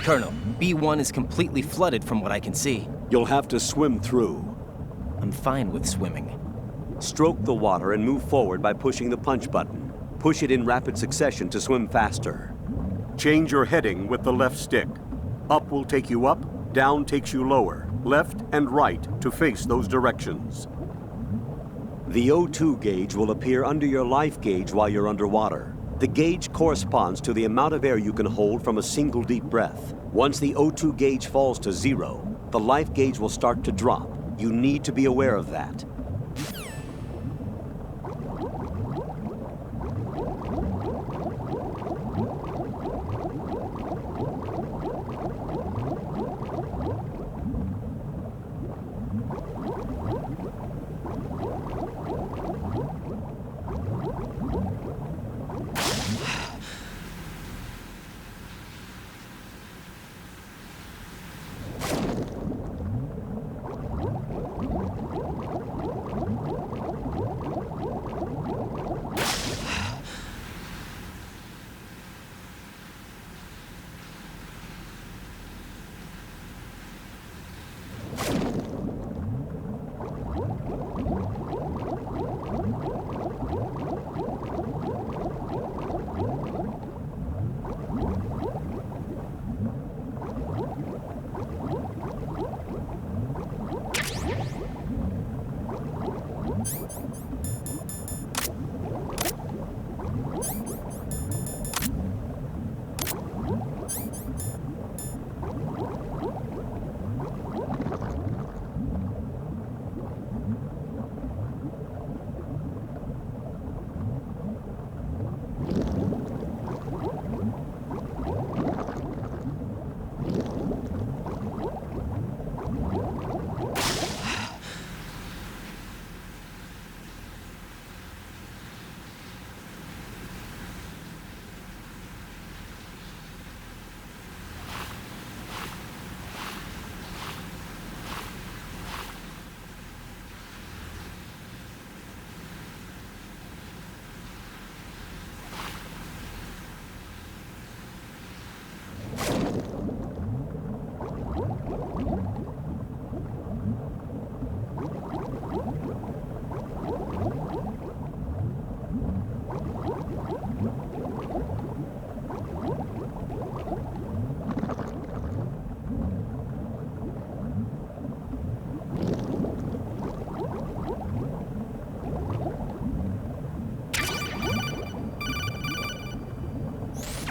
Colonel, B1 is completely flooded from what I can see. You'll have to swim through. I'm fine with swimming. Stroke the water and move forward by pushing the punch button. Push it in rapid succession to swim faster. Change your heading with the left stick. Up will take you up, down takes you lower, left and right to face those directions. The O2 gauge will appear under your life gauge while you're underwater. The gauge corresponds to the amount of air you can hold from a single deep breath. Once the O2 gauge falls to 0, the life gauge will start to drop. You need to be aware of that.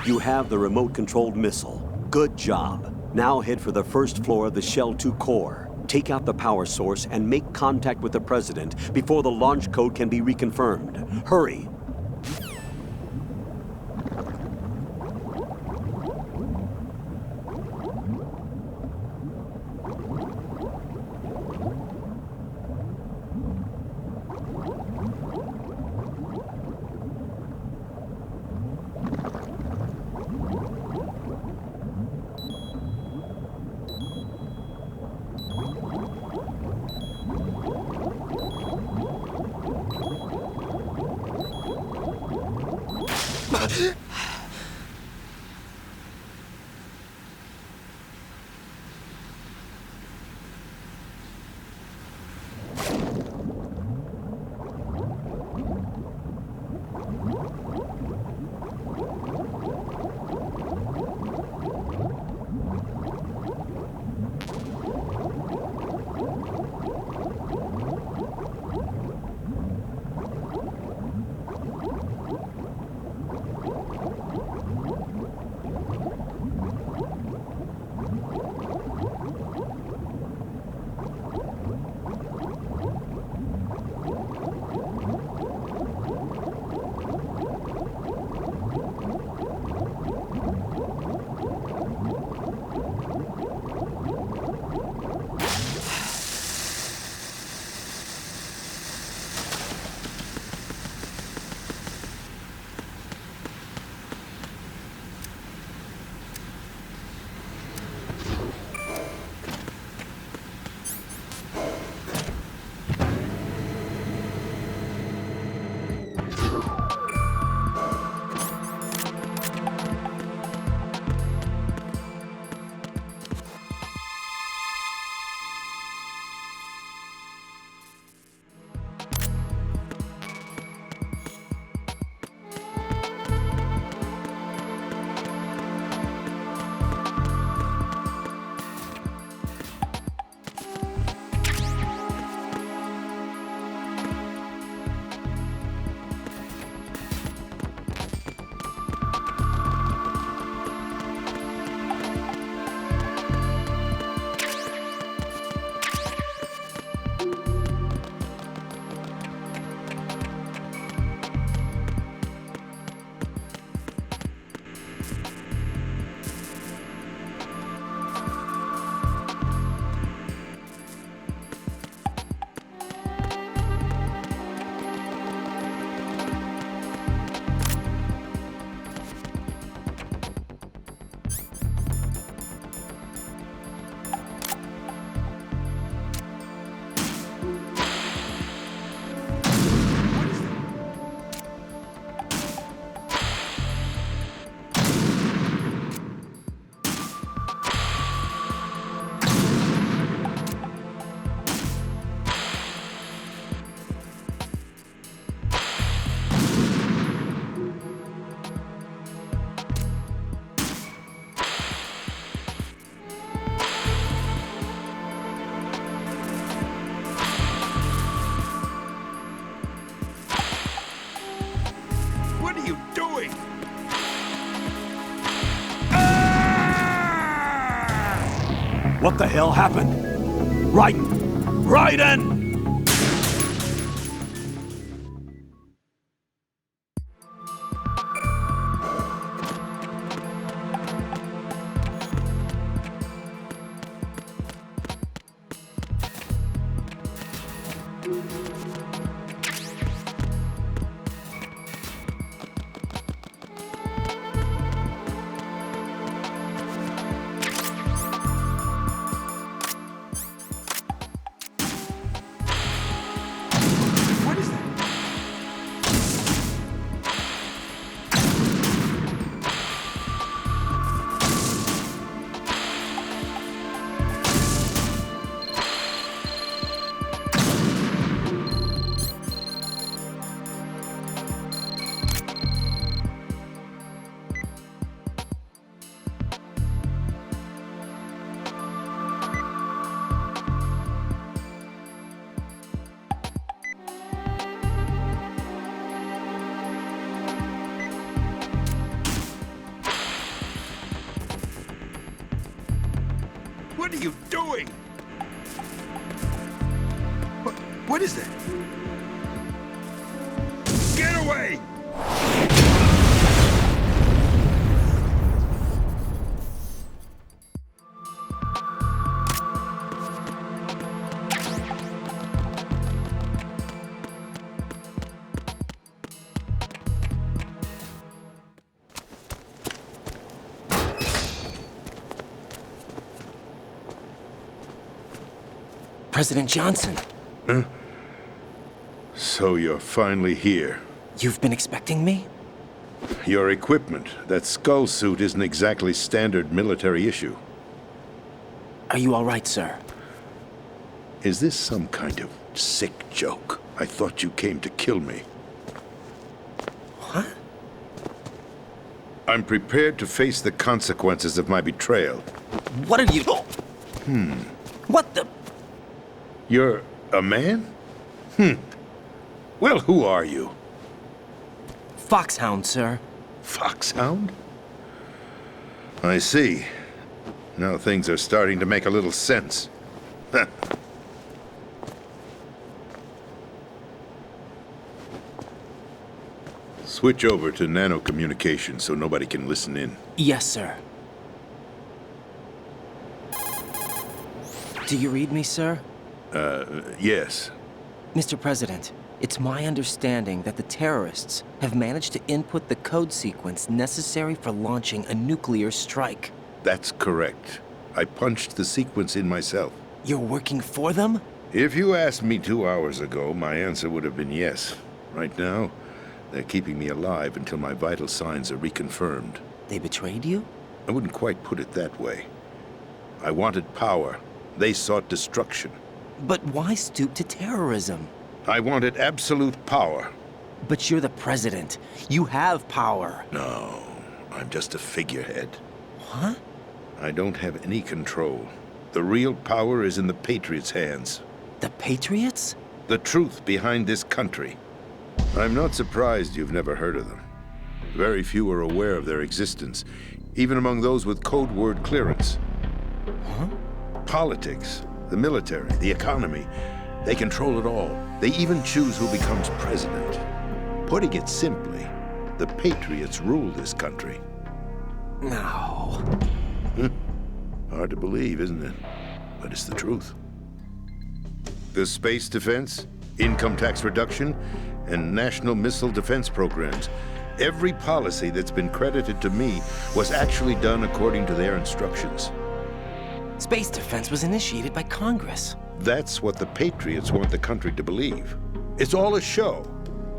You have the remote-controlled missile. Good job. Now head for the first floor of the Shell 2 core. Take out the power source and make contact with the President before the launch code can be reconfirmed. Hurry! What the hell happened? Raiden! Raiden! What is that? What are you doing? What is that? Get away! President Johnson, So you're finally here. you've been expecting me? Your equipment, that skull suit isn't exactly standard military issue. Are you all right, sir? Is this some kind of sick joke? I thought you came to kill me. What? I'm prepared to face the consequences of my betrayal. What are you... What the... You're a man? Well, who are you? Foxhound, sir. Foxhound? I see. Now things are starting to make a little sense. Switch over to nano-communication so nobody can listen in. Yes, sir. Do you read me, sir? Yes. Mr. President, it's my understanding that the terrorists have managed to input the code sequence necessary for launching a nuclear strike. That's correct. I punched the sequence in myself. You're working for them? If you asked me 2 hours ago, my answer would have been yes. Right now, they're keeping me alive until my vital signs are reconfirmed. They betrayed you? I wouldn't quite put it that way. I wanted power. They sought destruction. But why stoop to terrorism? I wanted absolute power. But you're the president. You have power. No, I'm just a figurehead. Huh? I don't have any control. The real power is in the Patriots' hands. The Patriots? The truth behind this country. I'm not surprised you've never heard of them. Very few are aware of their existence, even among those with code word clearance. Huh? Politics, the military, the economy, they control it all. They even choose who becomes president. Putting it simply, the Patriots rule this country. No. Hard to believe, isn't it? But it's the truth. The space defense, income tax reduction, and national missile defense programs. Every policy that's been credited to me was actually done according to their instructions. Space defense was initiated by Congress. That's what the Patriots want the country to believe. It's all a show.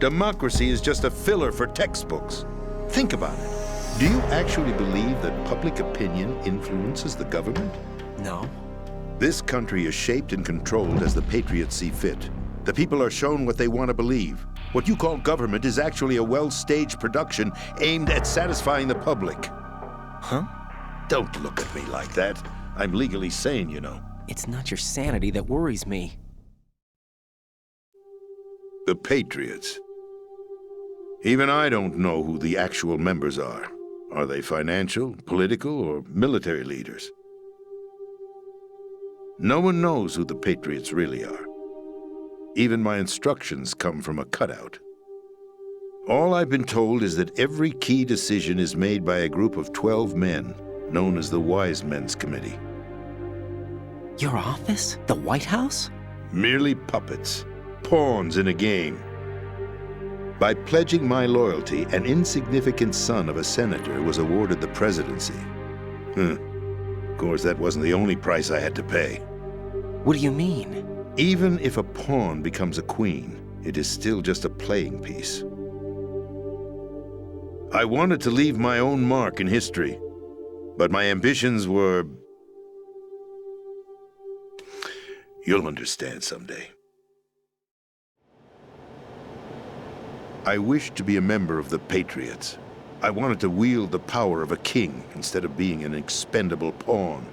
Democracy is just a filler for textbooks. Think about it. Do you actually believe that public opinion influences the government? No. This country is shaped and controlled as the Patriots see fit. The people are shown what they want to believe. What you call government is actually a well-staged production aimed at satisfying the public. Huh? Don't look at me like that. I'm legally sane, you know. It's not your sanity that worries me. The Patriots. Even I don't know who the actual members are. Are they financial, political, or military leaders? No one knows who the Patriots really are. Even my instructions come from a cutout. All I've been told is that every key decision is made by a group of 12 men, known as the Wise Men's Committee. Your office? The White House? Merely puppets, pawns in a game. By pledging my loyalty, an insignificant son of a senator was awarded the presidency. Of course, that wasn't the only price I had to pay. What do you mean? Even if a pawn becomes a queen, it is still just a playing piece. I wanted to leave my own mark in history, but my ambitions were... You'll understand someday. I wished to be a member of the Patriots. I wanted to wield the power of a king instead of being an expendable pawn.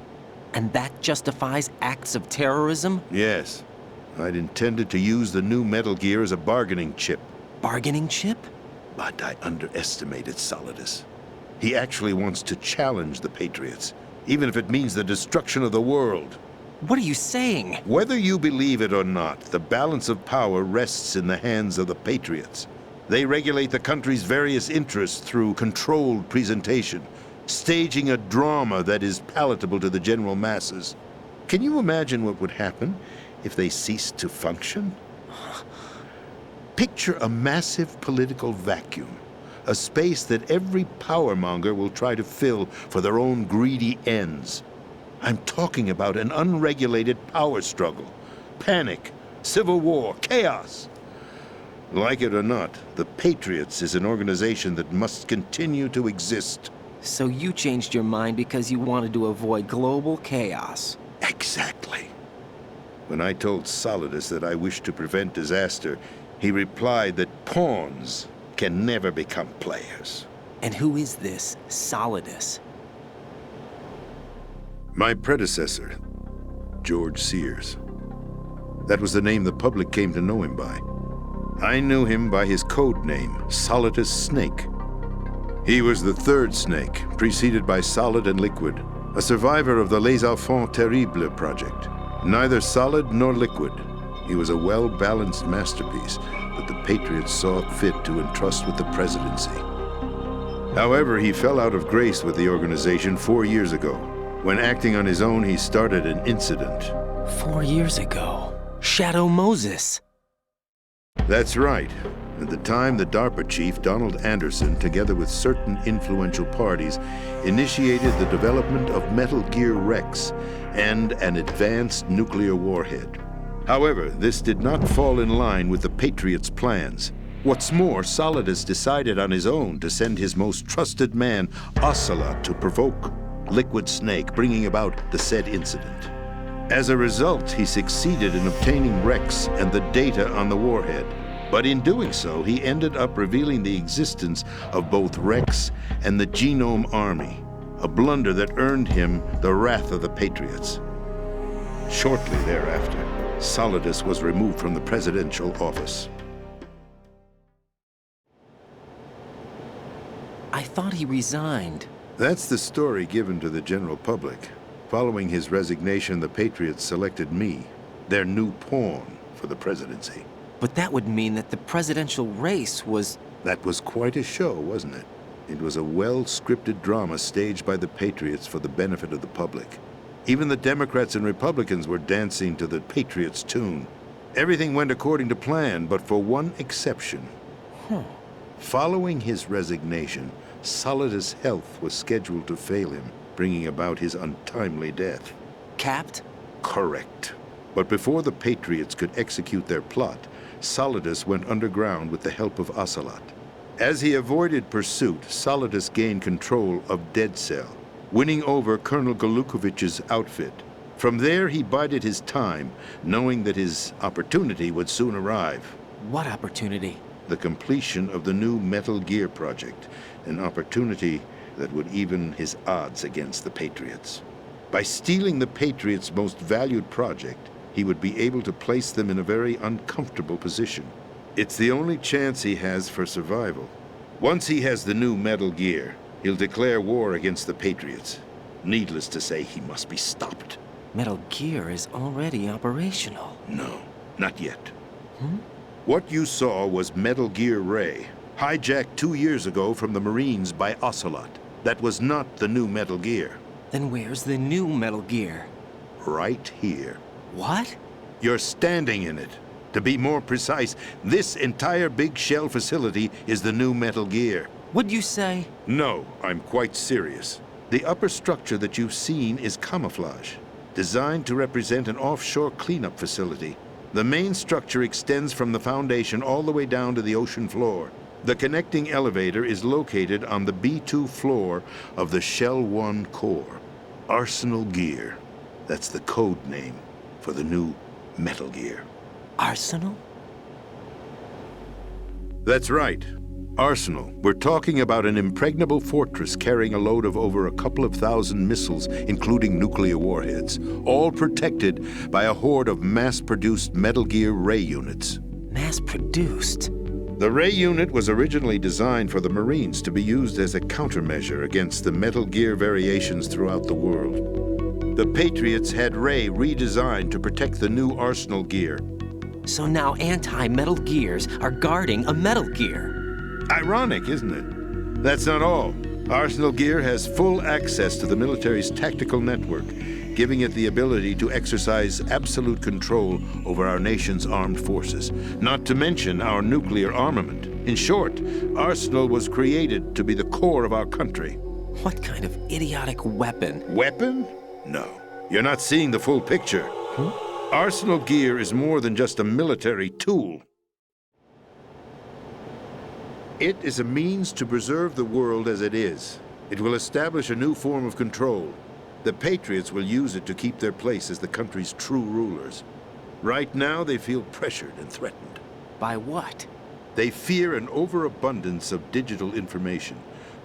And that justifies acts of terrorism? Yes. I'd intended to use the new Metal Gear as a bargaining chip. Bargaining chip? But I underestimated Solidus. He actually wants to challenge the Patriots, even if it means the destruction of the world. What are you saying? Whether you believe it or not, the balance of power rests in the hands of the Patriots. They regulate the country's various interests through controlled presentation, staging a drama that is palatable to the general masses. Can you imagine what would happen if they ceased to function? Picture a massive political vacuum, a space that every powermonger will try to fill for their own greedy ends. I'm talking about an unregulated power struggle, panic, civil war, chaos. Like it or not, the Patriots is an organization that must continue to exist. So you changed your mind because you wanted to avoid global chaos. Exactly. When I told Solidus that I wished to prevent disaster, he replied that pawns can never become players. And who is this Solidus? My predecessor, George Sears. That was the name the public came to know him by. I knew him by his code name, Solidus Snake. He was the third Snake, preceded by Solid and Liquid, a survivor of the Les Enfants Terribles project. Neither solid nor liquid, he was a well-balanced masterpiece that the Patriots saw fit to entrust with the presidency. However, he fell out of grace with the organization 4 years ago. When acting on his own, he started an incident. 4 years ago. Shadow Moses. That's right. At the time, the DARPA chief, Donald Anderson, together with certain influential parties, initiated the development of Metal Gear Rex and an advanced nuclear warhead. However, this did not fall in line with the Patriots' plans. What's more, Solidus decided on his own to send his most trusted man, Ocelot, to provoke Liquid Snake, bringing about the said incident. As a result, he succeeded in obtaining Rex and the data on the warhead. But in doing so, he ended up revealing the existence of both Rex and the Genome Army, a blunder that earned him the wrath of the Patriots. Shortly thereafter, Solidus was removed from the presidential office. I thought he resigned. That's the story given to the general public. Following his resignation, the Patriots selected me, their new pawn, for the presidency. But that would mean that the presidential race was... That was quite a show, wasn't it? It was a well-scripted drama staged by the Patriots for the benefit of the public. Even the Democrats and Republicans were dancing to the Patriots' tune. Everything went according to plan, but for one exception. Following his resignation, Solidus' health was scheduled to fail him, bringing about his untimely death. Capped? Correct. But before the Patriots could execute their plot, Solidus went underground with the help of Ocelot. As he avoided pursuit, Solidus gained control of Dead Cell, winning over Colonel Golukovich's outfit. From there, he bided his time, knowing that his opportunity would soon arrive. What opportunity? The completion of the new Metal Gear project, an opportunity that would even his odds against the Patriots. By stealing the Patriots' most valued project, he would be able to place them in a very uncomfortable position. It's the only chance he has for survival. Once he has the new Metal Gear, he'll declare war against the Patriots. Needless to say, he must be stopped. Metal Gear is already operational. No, not yet. What you saw was Metal Gear Ray, hijacked 2 years ago from the Marines by Ocelot. That was not the new Metal Gear. Then where's the new Metal Gear? Right here. What? You're standing in it. To be more precise, this entire big shell facility is the new Metal Gear. What'd you say? No, I'm quite serious. The upper structure that you've seen is camouflage, designed to represent an offshore cleanup facility. The main structure extends from the foundation all the way down to the ocean floor. The connecting elevator is located on the B2 floor of the Shell 1 core. Arsenal Gear. That's the code name for the new Metal Gear. Arsenal? That's right. Arsenal. We're talking about an impregnable fortress carrying a load of over a couple of thousand missiles, including nuclear warheads, all protected by a horde of mass-produced Metal Gear Ray units. Mass-produced? The Ray unit was originally designed for the Marines to be used as a countermeasure against the Metal Gear variations throughout the world. The Patriots had Ray redesigned to protect the new Arsenal Gear. So now anti-Metal Gears are guarding a Metal Gear. Ironic, isn't it? That's not all. Arsenal Gear has full access to the military's tactical network, giving it the ability to exercise absolute control over our nation's armed forces, not to mention our nuclear armament. In short, Arsenal was created to be the core of our country. What kind of idiotic weapon? Weapon? No. You're not seeing the full picture. Arsenal Gear is more than just a military tool. It is a means to preserve the world as it is. It will establish a new form of control. The Patriots will use it to keep their place as the country's true rulers. Right now, they feel pressured and threatened. By what? They fear an overabundance of digital information.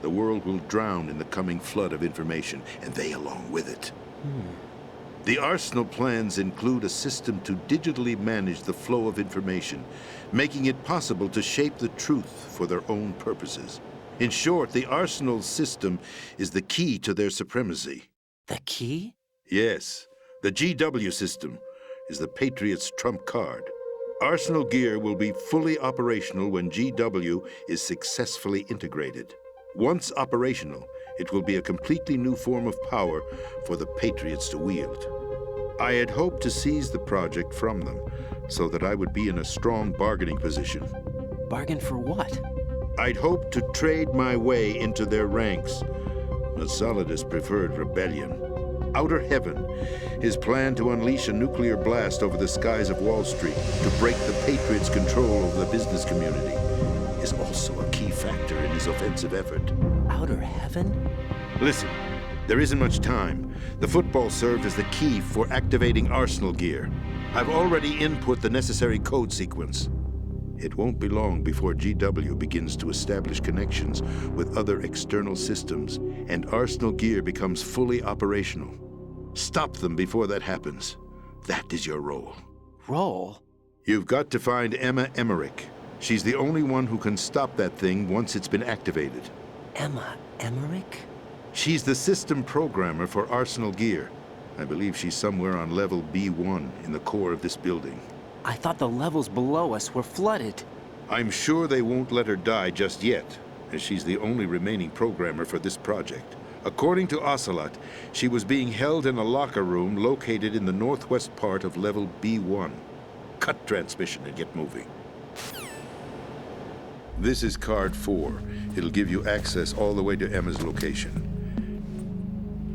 The world will drown in the coming flood of information, and they along with it. The Arsenal plans include a system to digitally manage the flow of information, making it possible to shape the truth for their own purposes. In short, the Arsenal system is the key to their supremacy. The key? Yes, the GW system is the Patriots' trump card. Arsenal Gear will be fully operational when GW is successfully integrated. Once operational, it will be a completely new form of power for the Patriots to wield. I had hoped to seize the project from them so that I would be in a strong bargaining position. Bargain for what? I'd hoped to trade my way into their ranks. But Solidus preferred rebellion. Outer Heaven, his plan to unleash a nuclear blast over the skies of Wall Street to break the Patriots' control over the business community, is also a key factor in his offensive effort. Outer Heaven? Listen, there isn't much time. The football served as the key for activating Arsenal Gear. I've already input the necessary code sequence. It won't be long before GW begins to establish connections with other external systems, and Arsenal Gear becomes fully operational. Stop them before that happens. That is your role. Role? You've got to find Emma Emmerich. She's the only one who can stop that thing once it's been activated. Emma Emmerich? She's the system programmer for Arsenal Gear. I believe she's somewhere on level B1 in the core of this building. I thought the levels below us were flooded. I'm sure they won't let her die just yet, as she's the only remaining programmer for this project. According to Ocelot, she was being held in a locker room located in the northwest part of level B1. Cut transmission and get moving. This is card 4. It'll give you access all the way to Emma's location.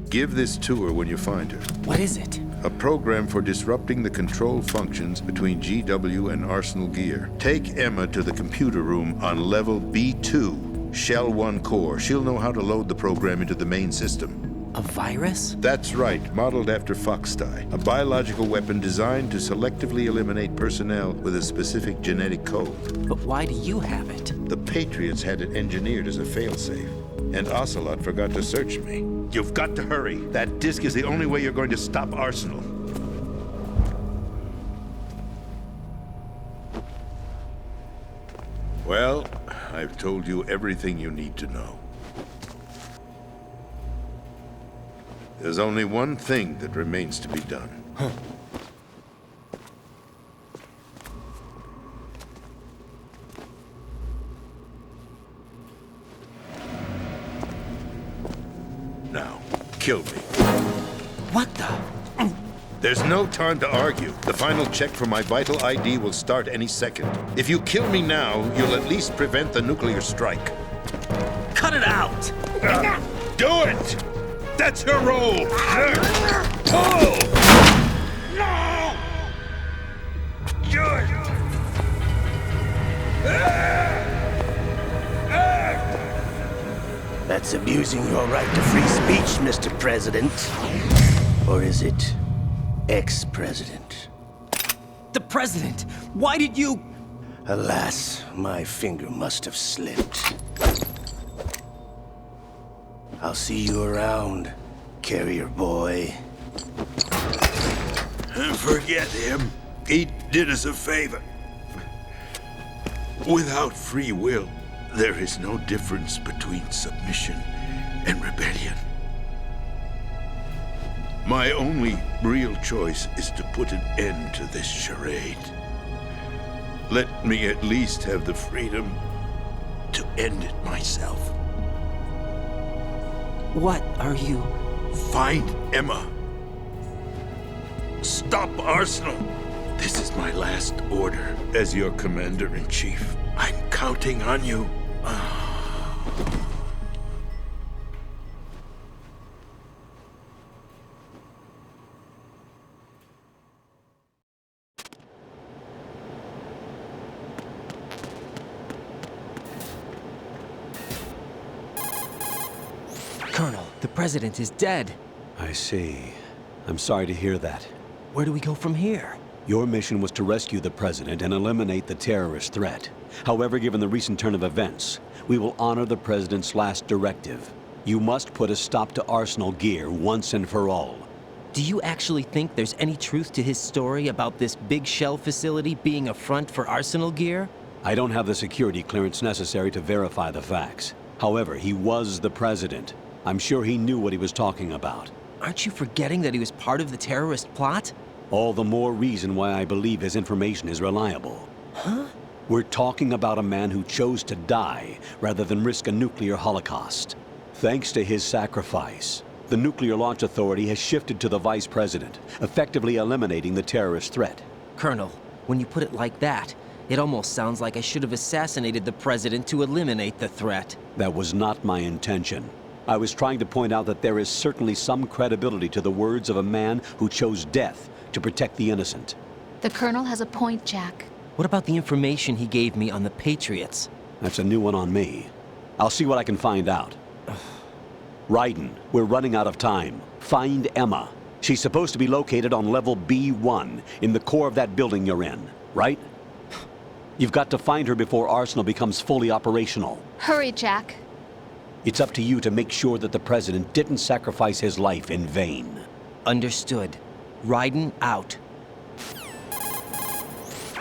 Give this to her when you find her. What is it? A program for disrupting the control functions between GW and Arsenal Gear. Take Emma to the computer room on level B2, Shell 1 core. She'll know how to load the program into the main system. A virus? That's right, modeled after Foxdie, a biological weapon designed to selectively eliminate personnel with a specific genetic code. But why do you have it? The Patriots had it engineered as a failsafe, and Ocelot forgot to search me. You've got to hurry. That disk is the only way you're going to stop Arsenal. Well, I've told you everything you need to know. There's only one thing that remains to be done. Now, kill me. What the? There's no time to argue. The final check for my vital ID will start any second. If you kill me now, you'll at least prevent the nuclear strike. Cut it out! Do it! That's her role! Pull! No! Good! That's abusing your right to free speech, Mr. President. Or is it ex-president? The president! Why did you... Alas, my finger must have slipped. I'll see you around, carrier boy. Forget him. He did us a favor. Without free will, there is no difference between submission and rebellion. My only real choice is to put an end to this charade. Let me at least have the freedom to end it myself. What are you... Find Emma. Stop Arsenal. This is my last order as your commander-in-chief. I'm counting on you. Colonel, the president is dead. I see. I'm sorry to hear that. Where do we go from here? Your mission was to rescue the president and eliminate the terrorist threat. However, given the recent turn of events, we will honor the president's last directive. You must put a stop to Arsenal Gear once and for all. Do you actually think there's any truth to his story about this big shell facility being a front for Arsenal Gear? I don't have the security clearance necessary to verify the facts. However, he was the president. I'm sure he knew what he was talking about. Aren't you forgetting that he was part of the terrorist plot? All the more reason why I believe his information is reliable. Huh? We're talking about a man who chose to die rather than risk a nuclear holocaust. Thanks to his sacrifice, the Nuclear Launch Authority has shifted to the vice president, effectively eliminating the terrorist threat. Colonel, when you put it like that, it almost sounds like I should have assassinated the president to eliminate the threat. That was not my intention. I was trying to point out that there is certainly some credibility to the words of a man who chose death to protect the innocent. The Colonel has a point, Jack. What about the information he gave me on the Patriots? That's a new one on me. I'll see what I can find out. Raiden, we're running out of time. Find Emma. She's supposed to be located on level B1 in the core of that building you're in, right? You've got to find her before Arsenal becomes fully operational. Hurry, Jack. It's up to you to make sure that the president didn't sacrifice his life in vain. Understood. Raiden out.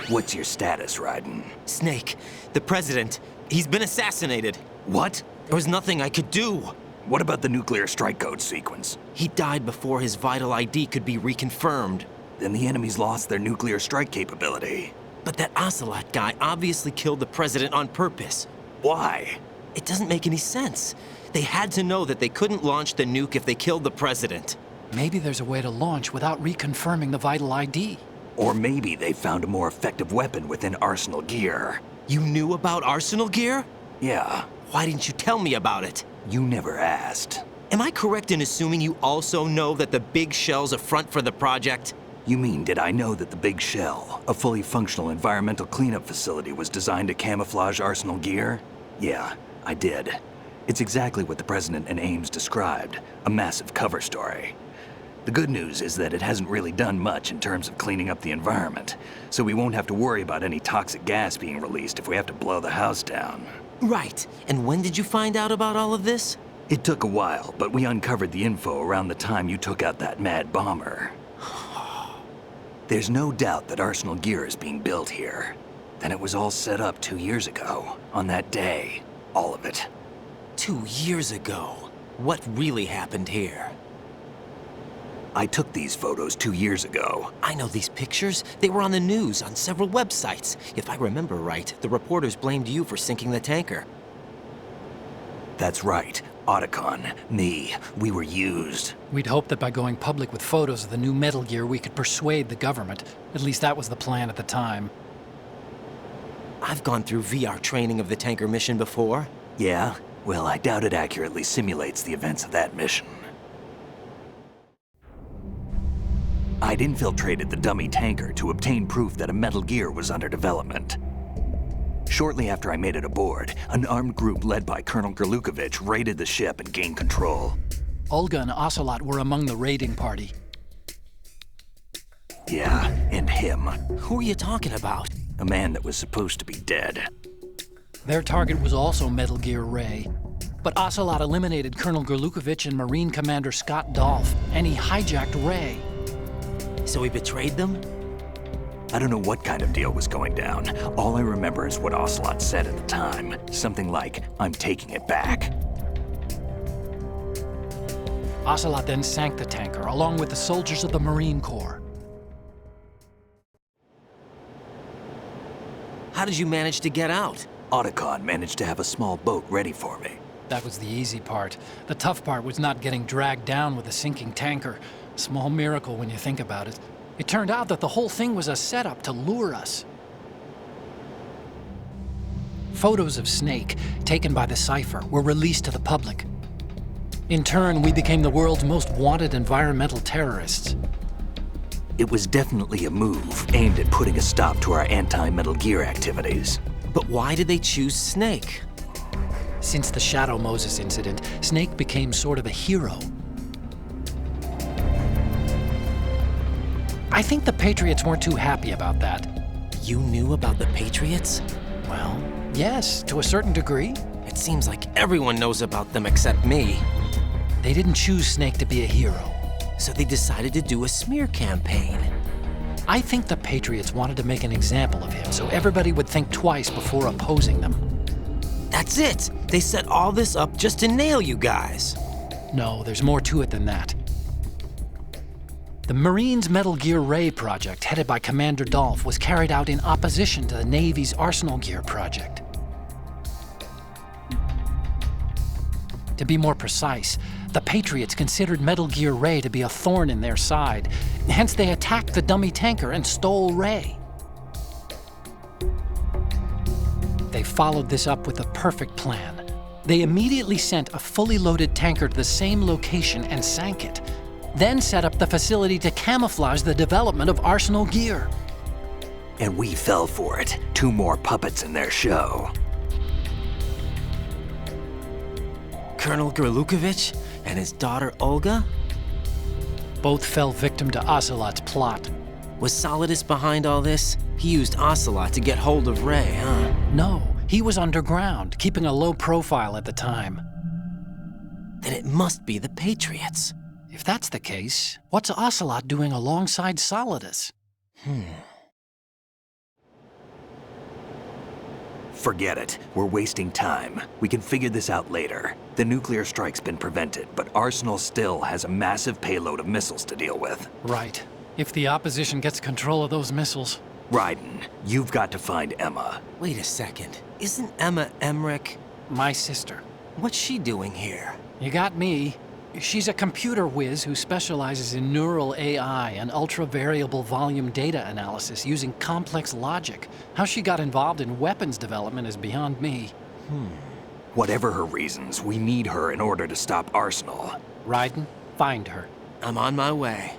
What's your status, Raiden? Snake, the president, he's been assassinated. What? There was nothing I could do. What about the nuclear strike code sequence? He died before his vital ID could be reconfirmed. Then the enemy's lost their nuclear strike capability. But that Ocelot guy obviously killed the president on purpose. Why? It doesn't make any sense. They had to know that they couldn't launch the nuke if they killed the president. Maybe there's a way to launch without reconfirming the vital ID. Or maybe they found a more effective weapon within Arsenal Gear. You knew about Arsenal Gear? Yeah, Why didn't you tell me about it? you never asked. Am I correct in assuming you also know that the Big Shell's a front for the project? You mean, did I know that the Big Shell, a fully functional environmental cleanup facility, was designed to camouflage Arsenal Gear? Yeah, I did. It's exactly what the President and Ames described, a massive cover story. The good news is that it hasn't really done much in terms of cleaning up the environment, so we won't have to worry about any toxic gas being released if we have to blow the house down. Right. And when did you find out about all of this? It took a while, but we uncovered the info around the time you took out that mad bomber. There's no doubt that Arsenal Gear is being built here. Then it was all set up 2 years ago, on that day. All of it. 2 years ago. What really happened here? I took these photos 2 years ago. I know these pictures. They were on the news, on several websites. If I remember right, the reporters blamed you for sinking the tanker. That's right. Otacon, me, we were used. We'd hoped that by going public with photos of the new Metal Gear, we could persuade the government. At least that was the plan at the time. I've gone through VR training of the tanker mission before. Yeah? Well, I doubt it accurately simulates the events of that mission. I'd infiltrated the dummy tanker to obtain proof that a Metal Gear was under development. Shortly after I made it aboard, an armed group led by Colonel Gerlukovich raided the ship and gained control. Olga and Ocelot were among the raiding party. Yeah, and him. Who are you talking about? A man that was supposed to be dead. Their target was also Metal Gear Ray. But Ocelot eliminated Colonel Gerlukovich and Marine Commander Scott Dolph, and he hijacked Ray. So he betrayed them? I don't know what kind of deal was going down. All I remember is what Ocelot said at the time. Something like, "I'm taking it back." Ocelot then sank the tanker, along with the soldiers of the Marine Corps. How did you manage to get out? Otacon managed to have a small boat ready for me. That was the easy part. The tough part was not getting dragged down with a sinking tanker. Small miracle when you think about it. It turned out that the whole thing was a setup to lure us. Photos of Snake, taken by the Cypher, were released to the public. In turn, we became the world's most wanted environmental terrorists. It was definitely a move aimed at putting a stop to our anti-Metal Gear activities. But why did they choose Snake? Since the Shadow Moses incident, Snake became sort of a hero. I think the Patriots weren't too happy about that. You knew about the Patriots? Well, yes, to a certain degree. It seems like everyone knows about them except me. They didn't choose Snake to be a hero. So they decided to do a smear campaign. I think the Patriots wanted to make an example of him so everybody would think twice before opposing them. That's it! They set all this up just to nail you guys. No, there's more to it than that. The Marines' Metal Gear Ray project, headed by Commander Dolph, was carried out in opposition to the Navy's Arsenal Gear project. To be more precise, the Patriots considered Metal Gear Ray to be a thorn in their side. Hence, they attacked the dummy tanker and stole Ray. They followed this up with a perfect plan. They immediately sent a fully loaded tanker to the same location and sank it, then set up the facility to camouflage the development of Arsenal Gear. And we fell for it. 2 more puppets in their show. Colonel Gerlukovich and his daughter Olga? Both fell victim to Ocelot's plot. Was Solidus behind all this? He used Ocelot to get hold of Ray, huh? No, he was underground, keeping a low profile at the time. Then it must be the Patriots. If that's the case, what's Ocelot doing alongside Solidus? Forget it. We're wasting time. We can figure this out later. The nuclear strike's been prevented, but Arsenal still has a massive payload of missiles to deal with. Right. If the opposition gets control of those missiles. Raiden, you've got to find Emma. Wait a second. Isn't Emma Emmerich? My sister. What's she doing here? You got me. She's a computer whiz who specializes in neural AI and ultra-variable volume data analysis using complex logic. How she got involved in weapons development is beyond me. Whatever her reasons, we need her in order to stop Arsenal. Raiden, find her. I'm on my way.